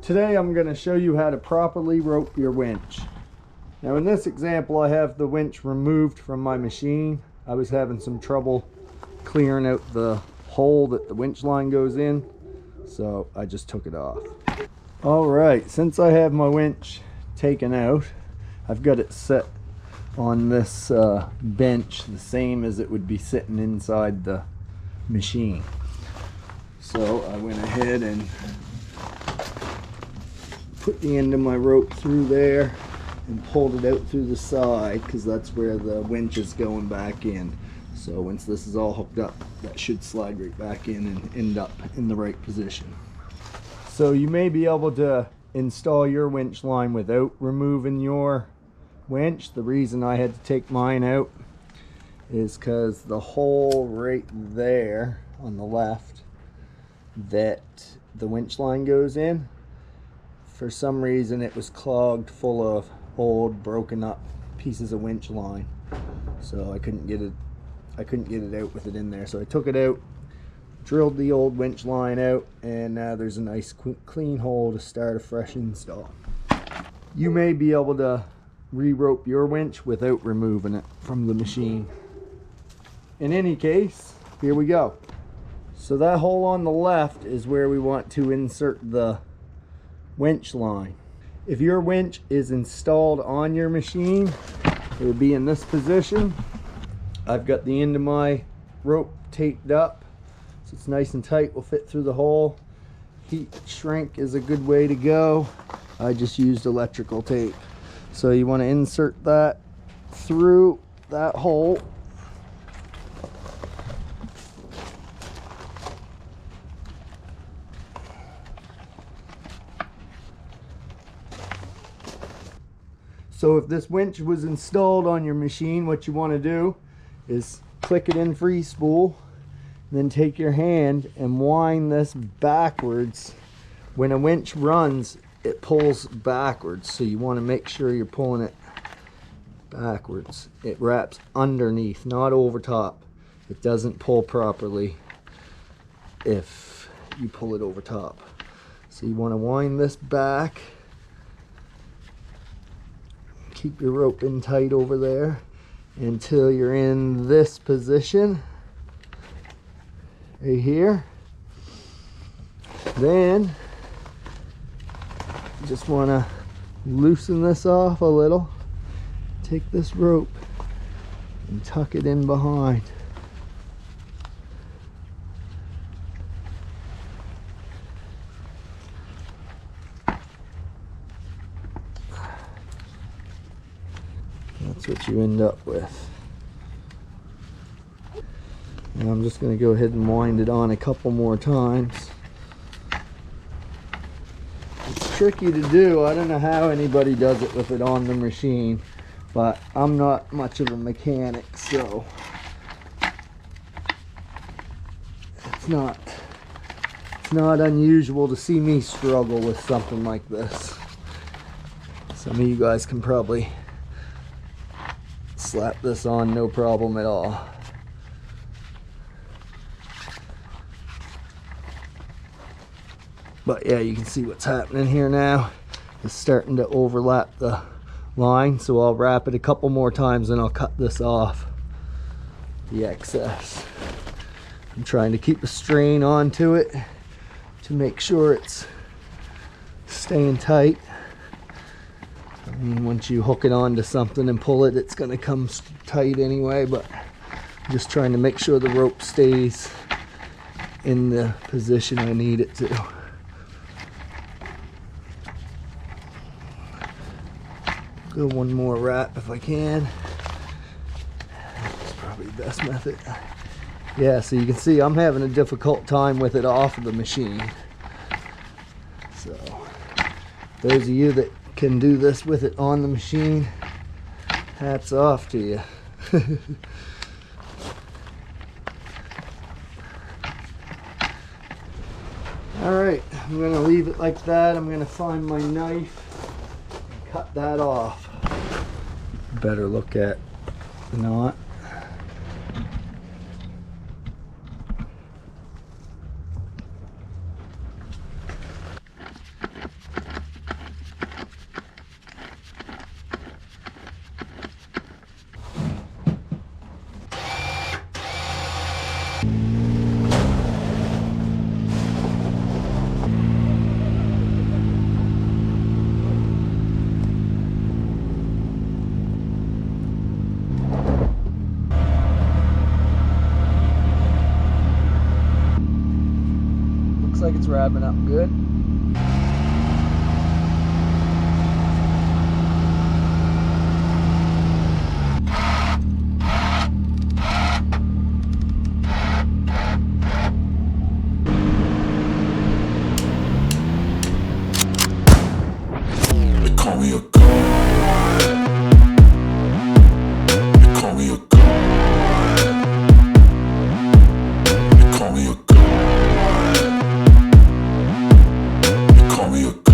Today I'm going to show you how to properly rope your winch. Now in this example I have the winch removed from my machine. I was having some trouble clearing out the hole that the winch line goes in, so I just took it off. Alright, since I have my winch taken out, I've got it set on this bench the same as it would be sitting inside the machine. So I went ahead and put the end of my rope through there and pulled it out through the side, because that's where the winch is going back in. So once this is all hooked up, that should slide right back in and end up in the right position. So you may be able to install your winch line without removing your winch. The reason I had to take mine out is because the hole right there on the left that the winch line goes in, for some reason it was clogged full of old broken up pieces of winch line, so I couldn't get it out with it in there. So I took it out, drilled the old winch line out, and now there's a nice clean hole to start a fresh install. You may be able to re-rope your winch without removing it from the machine. In any case, here we go. So that hole on the left is where we want to insert the winch line. If your winch is installed on your machine, it would be in this position. I've got the end of my rope taped up so it's nice and tight, will fit through the hole. Heat shrink is a good way to go. I just used electrical tape. So you want to insert that through that hole. So if this winch was installed on your machine, what you want to do is click it in free spool, then take your hand and wind this backwards. When a winch runs, it pulls backwards, so you want to make sure you're pulling it backwards. It wraps underneath, not over top. It doesn't pull properly if you pull it over top. So you want to wind this back. Keep your rope in tight over there until you're in this position right here. Then you just want to loosen this off a little, take this rope and tuck it in behind. That's what you end up with. Now I'm just going to go ahead and wind it on a couple more times. It's tricky to do. I don't know how anybody does it with it on the machine, but I'm not much of a mechanic, so it's not unusual to see me struggle with something like this. Some of you guys can probably slap this on no problem at all. But yeah, you can see what's happening here now. It's starting to overlap the line, so I'll wrap it a couple more times and I'll cut this off, the excess. I'm trying to keep a strain onto it to make sure it's staying tight. I mean, once you hook it onto something and pull it, it's going to come tight anyway, but I'm just trying to make sure the rope stays in the position I need it to. Go one more wrap if I can. That's probably the best method. Yeah, so you can see I'm having a difficult time with it off of the machine. So those of you that can do this with it on the machine, hats off to you. Alright, I'm going to leave it like that. I'm going to find my knife and cut that off. Better look at the knot. that's wrapping up good. Call me a god. They call me a god. They call me a god. They call me a god.